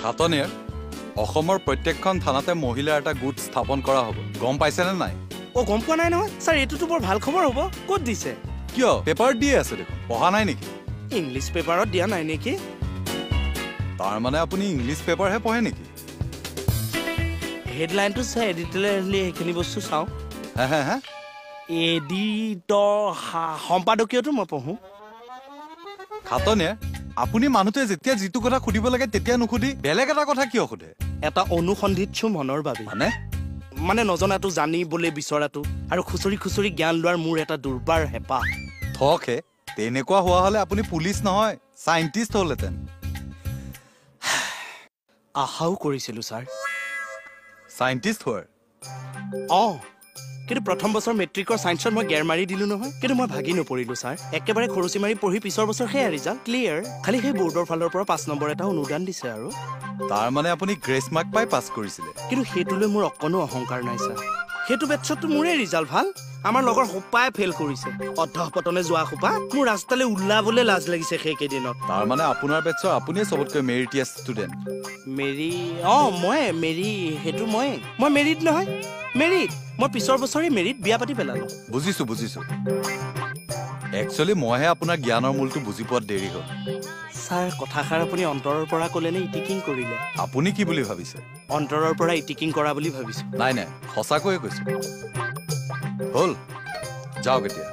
খাটনিয়াৰ অসমৰ প্ৰত্যেকখন থানাতে মহিলাৰ এটা গোট স্থাপন কৰা হ'ব গম পাইছেনে নাই গম পোৱা নাই নহয় ছাৰ এইটোতো বৰ ভাল খবৰ হ'ব ক'ত দিছে কিয় পেপাৰত দিয়ে আছে দেখোন পঢ়া নাই নেকি ইংলিছ পেপাৰত দিয়া নাই নেকি তাৰ মানে আপুনি ইংলিছ পেপাৰহে পঢ়ে নেকি হেডলাইনটো চাই এডিটৰিয়েলি সেইখিনি বস্তু চাওঁ হে এডিটৰ সম্পাদকীয়টো মই পঢ়োঁ খাটনিয়াৰ আপুনি মানুহটোৱে যেতিয়া যিটো কথা সুধিব লাগে তেতিয়া নুসুধি বেলেগ এটা কথা কিয় সোধে এটা অনুসন্ধিৎসু মনৰ বাবে মানে নজনাটো জানিবলৈ বিচৰাটো আৰু খুচৰি খুচৰি জ্ঞান লোৱাৰ মোৰ এটা দুৰ্বাৰ হেঁপাহ থকহে তেনেকুৱা হোৱা হ'লে আপুনি পুলিচ নহয় চাইণ্টিষ্ট হ'লহেঁতেন আশাও কৰিছিলোঁ ছাৰ চাইণ্টিষ্ট হোৱাৰ কিন্তু প্ৰথম বছৰ মেট্ৰিকৰ ছায়েন্সত মই গেৰ মাৰি দিলোঁ নহয় কিন্তু মই ভাগি নপৰিলোঁ ছাৰ একেবাৰে খৰচি মাৰি পঢ়ি পিছৰ বছৰ সেয়া ৰিজাল্ট ক্লিয়াৰ খালি সেই বৰ্ডৰ ফালৰ পৰা 5 নম্বৰ এটা অনুদান দিছে আৰু তাৰ মানে আপুনি গ্ৰেছ মাৰ্ক পাই পাছ কৰিছিলে কিন্তু সেইটোলৈ মোৰ অকণো অহংকাৰ নাই ছাৰ সেইটো বেটছততো মোৰে ৰিজাল্ট ভাল আমাৰ লগৰ সোপাই ফেইল কৰিছে অধঃপতনে যোৱা সোপা মোৰ ৰাস্তালৈ ওলাবলৈ লাজ লাগিছে সেইকেইদিনত তাৰ মানে আপোনাৰ বেটছৰ আপুনিয়ে চবতকৈ মেৰিটিয়াছ ষ্টুডেণ্ট মই মেৰিট নহয় মেৰিট মই পিছৰ বছৰে মেৰিট বিয়া পাতি পেলালোঁ বুজিছোঁ একচুৱেলি মইহে আপোনাৰ জ্ঞানৰ মূলটো বুজি পোৱাত দেৰি হ'ল ছাৰ কথাষাৰ আপুনি অন্তৰৰ পৰা ক'লেনে ইটিকিং কৰিলে আপুনি কি বুলি ভাবিছে অন্তৰৰ পৰা ইটিকিং কৰা বুলি ভাবিছোঁ নাই সঁচাকৈয়ে কৈছোঁ হ'ল যাওক এতিয়া